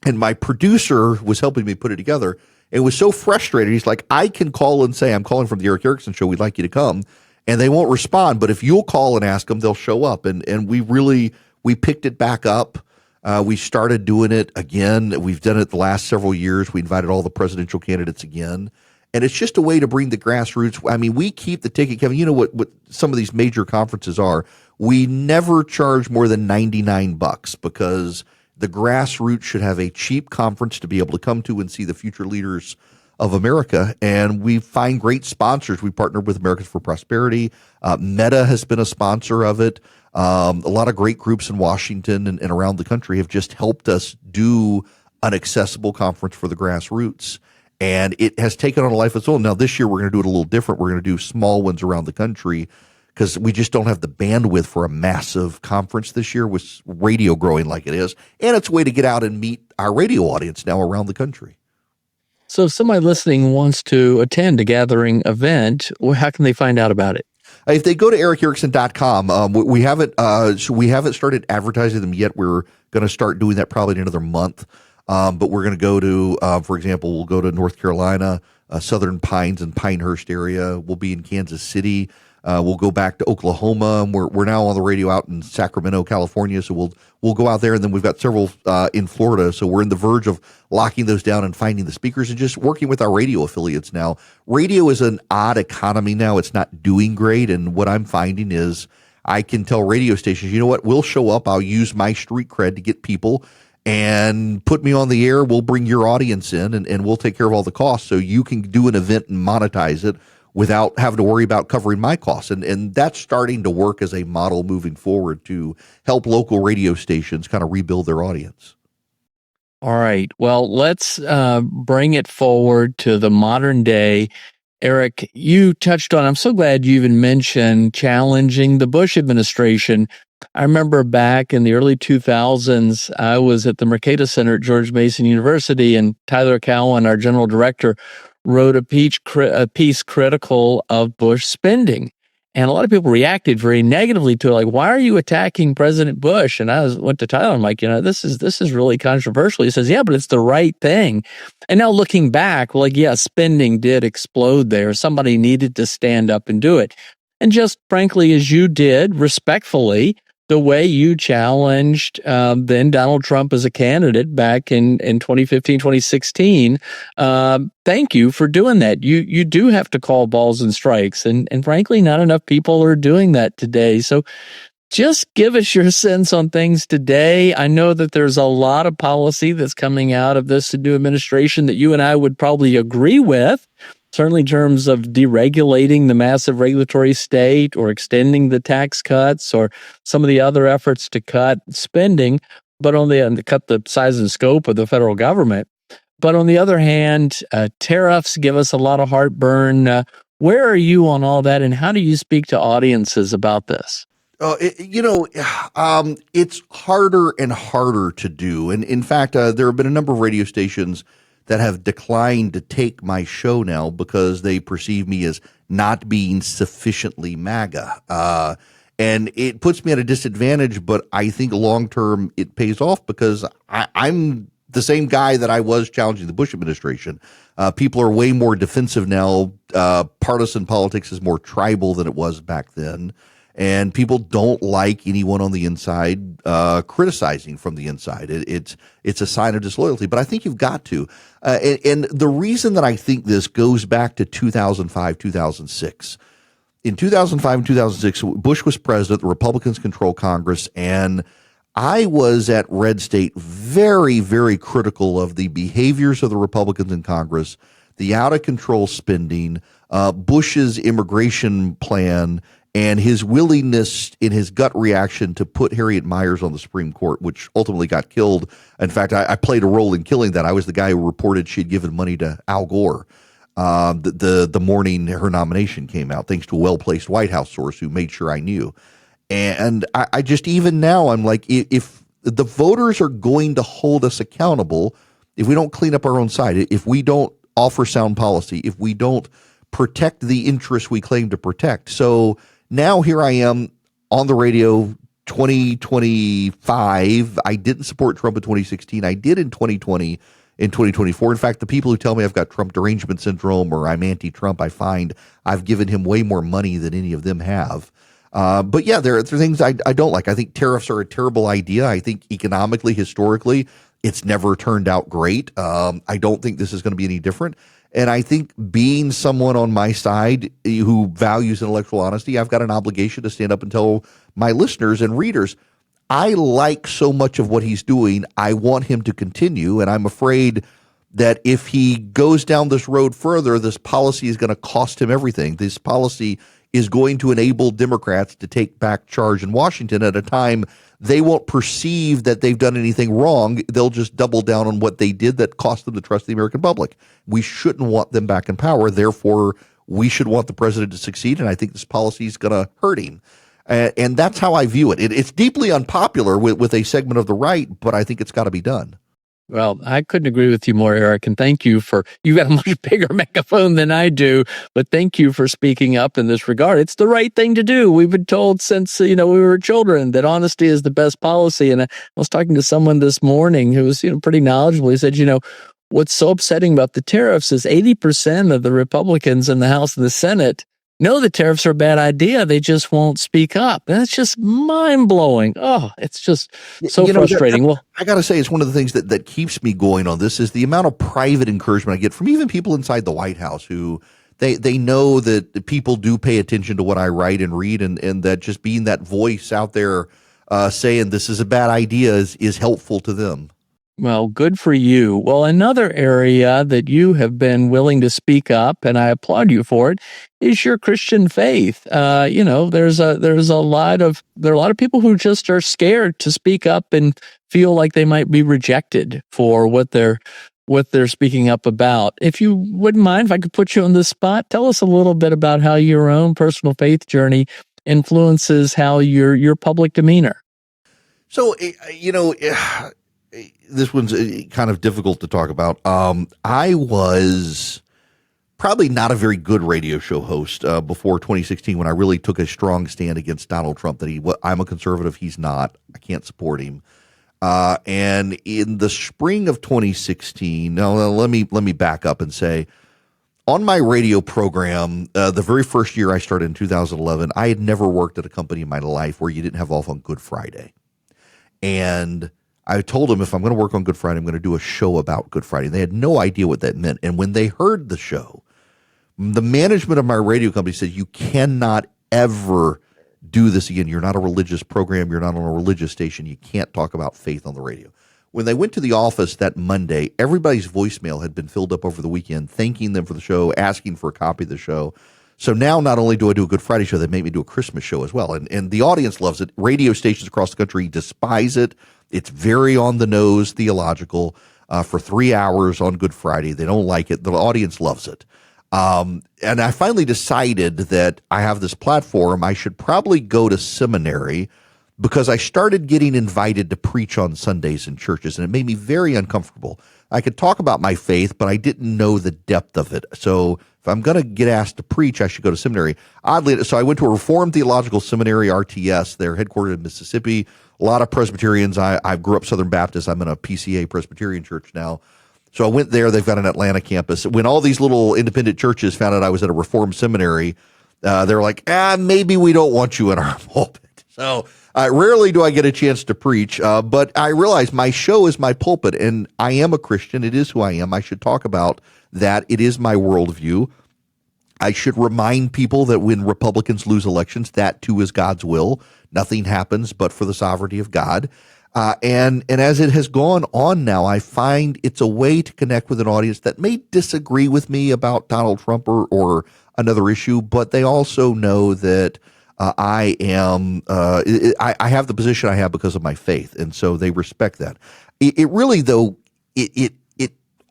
And my producer was helping me put it together. And was so frustrated. He's like, I can call and say, I'm calling from the Erick Erickson show. We'd like you to come. And they won't respond. But if you'll call and ask them, they'll show up. And we picked it back up. We started doing it again. We've done it the last several years. We invited all the presidential candidates again. And it's just a way to bring the grassroots. I mean, we keep the ticket, Kevin. You know what some of these major conferences are. We never charge more than $99 because the grassroots should have a cheap conference to be able to come to and see the future leaders of America. And we find great sponsors. We partnered with Americans for Prosperity. Meta has been a sponsor of it. A lot of great groups in Washington and around the country have just helped us do an accessible conference for the grassroots. And it has taken on a life of its own. Now, this year, we're going to do it a little different. We're going to do small ones around the country because we just don't have the bandwidth for a massive conference this year with radio growing like it is. And it's a way to get out and meet our radio audience now around the country. So if somebody listening wants to attend a gathering event, how can they find out about it? If they go to ericerickson.com, we haven't started advertising them yet. We're going to start doing that probably in another month. But we're going to go to, for example, we'll go to North Carolina, Southern Pines and Pinehurst area. We'll be in Kansas City. We'll go back to Oklahoma. We're now on the radio out in Sacramento, California. So we'll go out there, and then we've got several in Florida. So we're in the verge of locking those down and finding the speakers and just working with our radio affiliates now. Radio is an odd economy now. It's not doing great. And what I'm finding is I can tell radio stations, you know what, we'll show up. I'll use my street cred to get people and put me on the air. We'll bring your audience in and we'll take care of all the costs so you can do an event and monetize it without having to worry about covering my costs. And that's starting to work as a model moving forward to help local radio stations kind of rebuild their audience. All right. Well, let's bring it forward to the modern day. Erick, you touched on, I'm so glad you even mentioned challenging the Bush administration. I remember back in the early 2000s, I was at the Mercator Center at George Mason University, and Tyler Cowan, our general director, wrote a piece critical of Bush spending. And a lot of people reacted very negatively to it, like, why are you attacking President Bush? And went to Tyler, I'm like, this is really controversial. He says, yeah, but it's the right thing. And now looking back, well, like, yeah, spending did explode there. Somebody needed to stand up and do it. And just frankly, as you did, respectfully, the way you challenged then Donald Trump as a candidate back in 2015, 2016. Thank you for doing that. You do have to call balls and strikes. And frankly, not enough people are doing that today. So just give us your sense on things today. I know that there's a lot of policy that's coming out of this new administration that you and I would probably agree with. Certainly in terms of deregulating the massive regulatory state or extending the tax cuts or some of the other efforts to cut spending, but to cut the size and scope of the federal government. But on the other hand, tariffs give us a lot of heartburn. Where are you on all that, and how do you speak to audiences about this? It's harder and harder to do. And in fact, there have been a number of radio stations that have declined to take my show now because they perceive me as not being sufficiently MAGA. And it puts me at a disadvantage, but I think long-term it pays off because I'm the same guy that I was challenging the Bush administration. People are way more defensive now. Partisan politics is more tribal than it was back then. And people don't like anyone on the inside criticizing from the inside. It's a sign of disloyalty. But I think you've got to. And the reason that I think this goes back to 2005, 2006. In 2005 and 2006, Bush was president. The Republicans control Congress. And I was at RedState very, very critical of the behaviors of the Republicans in Congress, the out-of-control spending, Bush's immigration plan, and his willingness in his gut reaction to put Harriet Miers on the Supreme Court, which ultimately got killed. In fact, I played a role in killing that. I was the guy who reported she'd given money to Al Gore the morning her nomination came out, thanks to a well-placed White House source who made sure I knew. And I just, even now, I'm like, if the voters are going to hold us accountable, if we don't clean up our own side, if we don't offer sound policy, if we don't protect the interests we claim to protect. So now here I am on the radio, 2025. I didn't support Trump in 2016. I did in 2020, in 2024. In fact, the people who tell me I've got Trump derangement syndrome or I'm anti-Trump, I find I've given him way more money than any of them have. But yeah, there are things I don't like. I think tariffs are a terrible idea. I think economically, historically, it's never turned out great. I don't think this is going to be any different. And I think being someone on my side who values intellectual honesty, I've got an obligation to stand up and tell my listeners and readers, I like so much of what he's doing. I want him to continue. And I'm afraid that if he goes down this road further, this policy is going to cost him everything. This policy is going to enable Democrats to take back charge in Washington at a time they won't perceive that they've done anything wrong. They'll just double down on what they did that cost them the trust of the American public. We shouldn't want them back in power. Therefore, we should want the president to succeed, and I think this policy is going to hurt him. And that's how I view it. It's deeply unpopular with a segment of the right, but I think it's got to be done. Well, I couldn't agree with you more, Erick, and thank you you've got a much bigger megaphone than I do, but thank you for speaking up in this regard. It's the right thing to do. We've been told since, we were children that honesty is the best policy. And I was talking to someone this morning who was, pretty knowledgeable. He said, what's so upsetting about the tariffs is 80% of the Republicans in the House and the Senate know the tariffs are a bad idea. They just won't speak up. And it's just mind-blowing. Oh, it's just so frustrating. Well, I got to say, it's one of the things that keeps me going on this is the amount of private encouragement I get from even people inside the White House who they know that people do pay attention to what I write and read, and that just being that voice out there saying this is a bad idea is helpful to them. Well, good for you. Well, another area that you have been willing to speak up, and I applaud you for it, is your Christian faith. There are a lot of people who just are scared to speak up and feel like they might be rejected for what they're speaking up about. If you wouldn't mind, if I could put you on the spot, tell us a little bit about how your own personal faith journey influences how your public demeanor. So, this one's kind of difficult to talk about. I was probably not a very good radio show host before 2016 when I really took a strong stand against Donald Trump. I'm a conservative, he's not. I can't support him. And in the spring of 2016, now let me back up and say, on my radio program, the very first year I started in 2011, I had never worked at a company in my life where you didn't have off on Good Friday. And I told them if I'm going to work on Good Friday, I'm going to do a show about Good Friday. They had no idea what that meant. And when they heard the show, the management of my radio company said, you cannot ever do this again. You're not a religious program. You're not on a religious station. You can't talk about faith on the radio. When they went to the office that Monday, everybody's voicemail had been filled up over the weekend, thanking them for the show, asking for a copy of the show. So now not only do I do a Good Friday show, they make me do a Christmas show as well. And the audience loves it. Radio stations across the country despise it. It's very on the nose, theological, for 3 hours on Good Friday. They don't like it. The audience loves it. And I finally decided that I have this platform. I should probably go to seminary because I started getting invited to preach on Sundays in churches, and it made me very uncomfortable. I could talk about my faith, but I didn't know the depth of it. So if I'm going to get asked to preach, I should go to seminary. Oddly, so I went to a Reformed Theological Seminary, RTS. They're headquartered in Mississippi. A lot of Presbyterians. I grew up Southern Baptist. I'm in a PCA Presbyterian church now. So I went there. They've got an Atlanta campus. When all these little independent churches found out I was at a Reformed seminary, they were like, maybe we don't want you in our pulpit. So rarely do I get a chance to preach, but I realize my show is my pulpit, and I am a Christian. It is who I am. I should talk about that. It is my worldview. I should remind people that when Republicans lose elections, that too is God's will. Nothing happens but for the sovereignty of God. And as it has gone on now, I find it's a way to connect with an audience that may disagree with me about Donald Trump or another issue, but they also know that I have the position I have because of my faith, and so they respect that. It really, though, it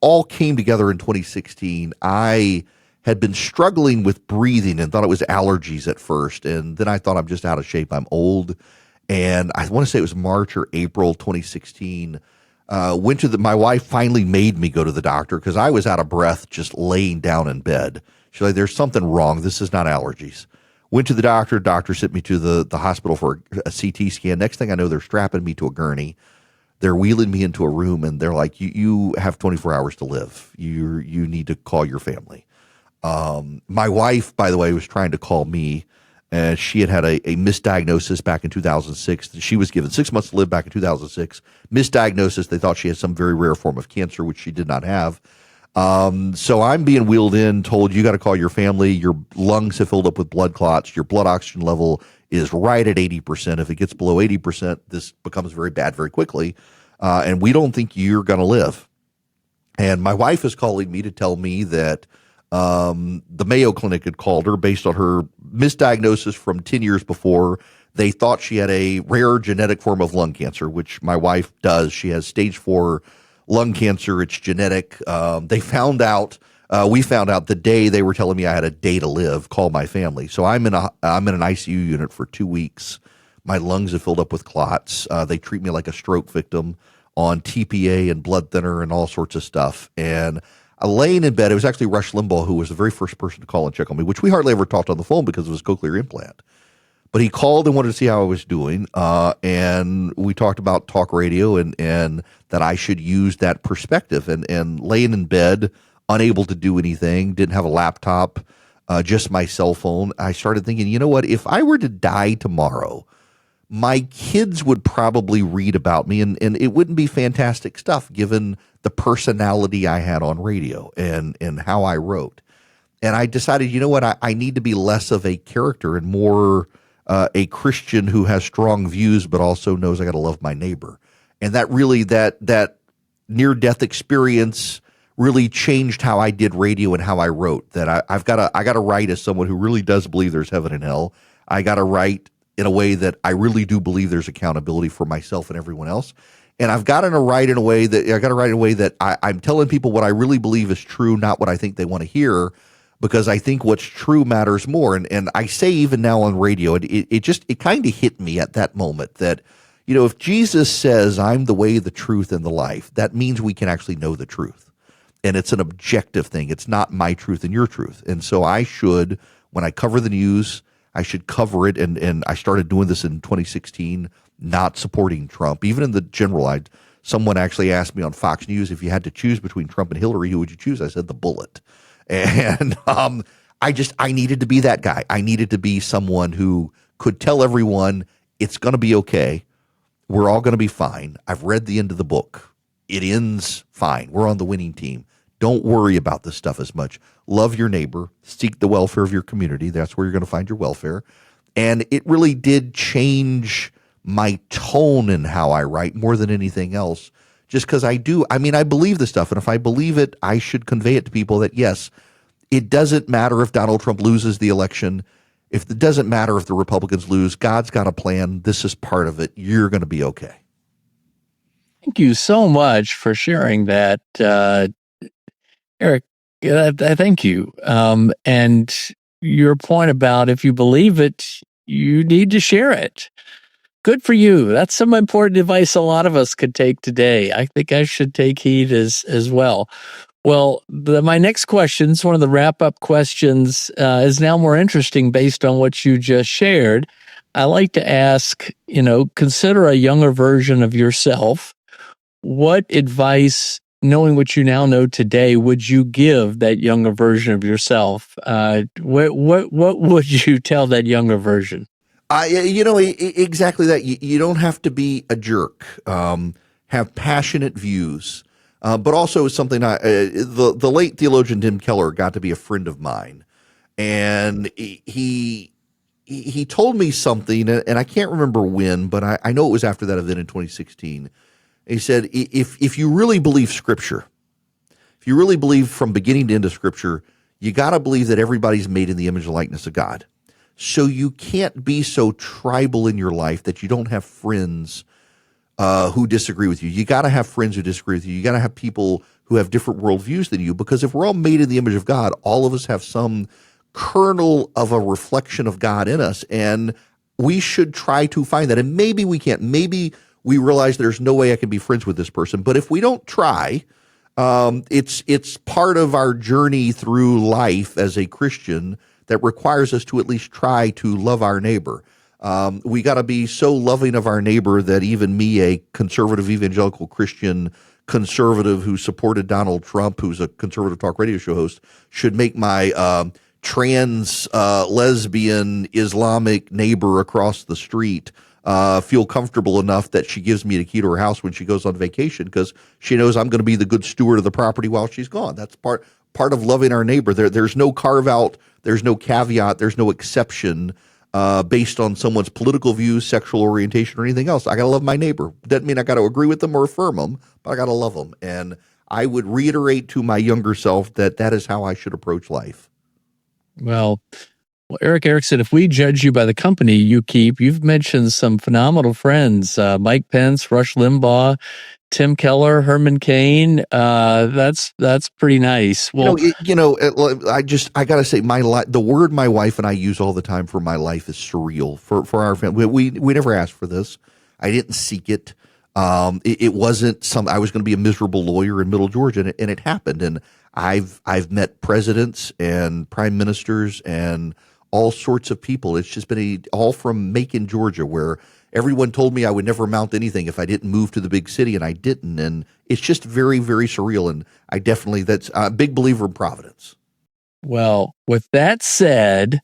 all came together in 2016. I had been struggling with breathing and thought it was allergies at first, and then I thought I'm just out of shape. I'm old, and I want to say it was March or April 2016. My wife finally made me go to the doctor because I was out of breath just laying down in bed. She's like, "There's something wrong. This is not allergies." Went to the doctor. Doctor sent me to the hospital for a CT scan. Next thing I know, they're strapping me to a gurney. They're wheeling me into a room, and they're like, you have 24 hours to live. You need to call your family. My wife, by the way, was trying to call me. She had a misdiagnosis back in 2006. She was given 6 months to live back in 2006. Misdiagnosis. They thought she had some very rare form of cancer, which she did not have. So I'm being wheeled in, told you got to call your family. Your lungs have filled up with blood clots. Your blood oxygen level is right at 80%. If it gets below 80%, this becomes very bad very quickly. And we don't think you're going to live. And my wife is calling me to tell me that the Mayo Clinic had called her based on her misdiagnosis from 10 years before. They thought she had a rare genetic form of lung cancer, which my wife does. She has stage 4 lung cancer. It's genetic. We found out the day they were telling me I had a day to live. Call my family. So I'm in an ICU unit for 2 weeks. My lungs have filled up with clots. They treat me like a stroke victim on TPA and blood thinner and all sorts of stuff. And laying in bed, it was actually Rush Limbaugh who was the very first person to call and check on me, which we hardly ever talked on the phone because of his cochlear implant. But he called and wanted to see how I was doing, and we talked about talk radio and that I should use that perspective. And laying in bed, unable to do anything, didn't have a laptop, just my cell phone, I started thinking, you know what, if I were to die tomorrow, my kids would probably read about me, and it wouldn't be fantastic stuff given the personality I had on radio and how I wrote. And I decided, you know what, I need to be less of a character and more a Christian who has strong views, but also knows I got to love my neighbor. And that really, that near-death experience really changed how I did radio and how I wrote. That I got to write as someone who really does believe there's heaven and hell. I got to write in a way that I really do believe there's accountability for myself and everyone else. And I've got to write in a way that I'm telling people what I really believe is true, not what I think they want to hear, because I think what's true matters more. And I say even now on radio, it kind of hit me at that moment that, if Jesus says, I'm the way, the truth, and the life, that means we can actually know the truth. And it's an objective thing. It's not my truth and your truth. And so I should, when I cover the news, I should cover it. And I started doing this in 2016, not supporting Trump. Even in the general, someone actually asked me on Fox News, if you had to choose between Trump and Hillary, who would you choose? I said, the bullet. And I needed to be that guy. I needed to be someone who could tell everyone it's going to be okay. We're all going to be fine. I've read the end of the book. It ends fine. We're on the winning team. Don't worry about this stuff as much. Love your neighbor. Seek the welfare of your community. That's where you're going to find your welfare. And it really did change my tone in how I write more than anything else, just because I believe this stuff. And if I believe it, I should convey it to people that, yes, it doesn't matter if Donald Trump loses the election. If it doesn't matter if the Republicans lose, God's got a plan. This is part of it. You're going to be okay. Thank you so much for sharing that, Eric. Thank you. And your point about if you believe it, you need to share it. Good for you. That's some important advice a lot of us could take today. I think I should take heed as well. Well, my next question, one of the wrap-up questions, is now more interesting based on what you just shared. I like to ask, consider a younger version of yourself. What advice, knowing what you now know today, would you give that younger version of yourself? What would you tell that younger version? Exactly that. You don't have to be a jerk. Have passionate views. But also something the late theologian Tim Keller got to be a friend of mine, and he told me something, and I can't remember when, but I know it was after that event in 2016. He said, if you really believe Scripture, if you really believe from beginning to end of Scripture, you got to believe that everybody's made in the image and likeness of God. So you can't be so tribal in your life that you don't have friends who disagree with you. You got to have friends who disagree with you. You got to have people who have different worldviews than you, because if we're all made in the image of God, all of us have some kernel of a reflection of God in us, and we should try to find that. And maybe we can't. Maybe we realize there's no way I can be friends with this person. But if we don't try, it's part of our journey through life as a Christian that requires us to at least try to love our neighbor. We got to be so loving of our neighbor that even me, a conservative evangelical Christian conservative who supported Donald Trump, who's a conservative talk radio show host, should make my trans lesbian Islamic neighbor across the street feel comfortable enough that she gives me the key to her house when she goes on vacation, because she knows I'm going to be the good steward of the property while she's gone. That's part of loving our neighbor. There's no carve out, there's no caveat, there's no exception based on someone's political views, sexual orientation, or anything else. I got to love my neighbor. Doesn't mean I got to agree with them or affirm them, but I got to love them. And I would reiterate to my younger self that is how I should approach life. Well, Erick Erickson, if we judge you by the company you keep, you've mentioned some phenomenal friends, Mike Pence, Rush Limbaugh, Tim Keller, Herman Cain. That's pretty nice. Well, I got to say, the word my wife and I use all the time for my life is surreal. For our family, we never asked for this. I didn't seek it. It wasn't I was going to be a miserable lawyer in Middle Georgia, and it happened. And I've met presidents and prime ministers and all sorts of people. It's just been all from Macon, Georgia, where everyone told me I would never amount to anything if I didn't move to the big city, and I didn't. And it's just very, very surreal. And that's a big believer in providence. Well, with that said,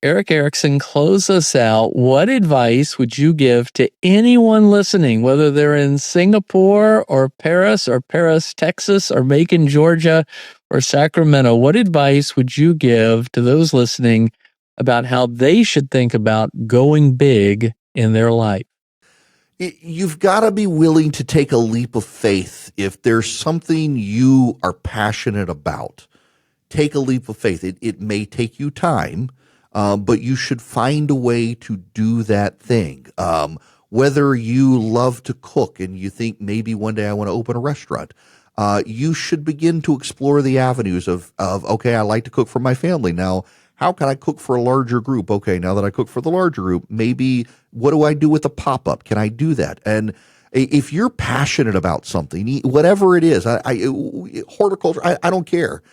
Erick Erickson, close us out. What advice would you give to anyone listening, whether they're in Singapore or Paris, Texas, or Macon, Georgia, or Sacramento? What advice would you give to those listening about how they should think about going big in their life? You've got to be willing to take a leap of faith. If there's something you are passionate about, take a leap of faith. It may take you time, but you should find a way to do that thing. Whether you love to cook and you think maybe one day I want to open a restaurant, you should begin to explore the avenues of okay, I like to cook for my family. Now, how can I cook for a larger group? Okay, now that I cook for the larger group, maybe what do I do with the pop-up? Can I do that? And if you're passionate about something, whatever it is, horticulture, I don't care,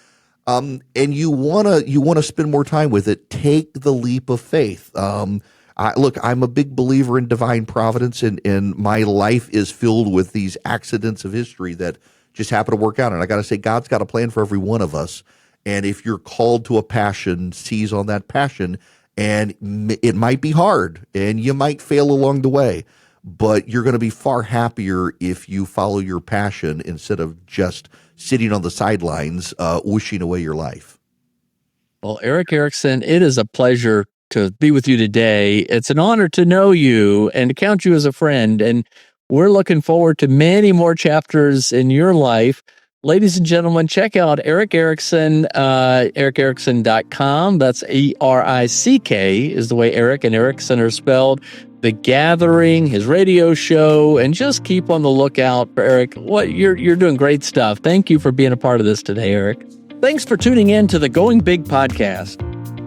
and you wanna spend more time with it, take the leap of faith. Look, I'm a big believer in divine providence, and my life is filled with these accidents of history that just happen to work out. And I got to say, God's got a plan for every one of us. And if you're called to a passion, seize on that passion. And it might be hard, and you might fail along the way, but you're going to be far happier if you follow your passion instead of just sitting on the sidelines, wishing away your life. Well, Erick Erickson, it is a pleasure to be with you today. It's an honor to know you and to count you as a friend. And we're looking forward to many more chapters in your life. Ladies and gentlemen, check out Erick Erickson, ericerickson.com. That's ERICK is the way Erick and Erickson are spelled. The Gathering, his radio show, and just keep on the lookout for Erick. You're doing great stuff. Thank you for being a part of this today, Erick. Thanks for tuning in to the Going Big podcast.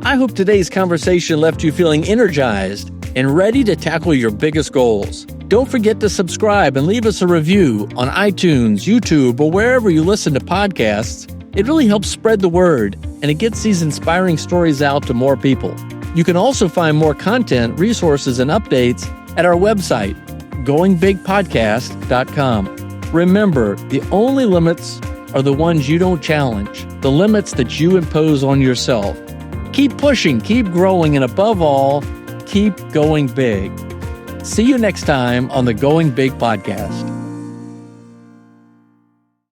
I hope today's conversation left you feeling energized and ready to tackle your biggest goals. Don't forget to subscribe and leave us a review on iTunes, YouTube, or wherever you listen to podcasts. It really helps spread the word, and it gets these inspiring stories out to more people. You can also find more content, resources, and updates at our website, goingbigpodcast.com. Remember, the only limits are the ones you don't challenge, the limits that you impose on yourself. Keep pushing, keep growing, and above all, keep going big. See you next time on the Going Big podcast.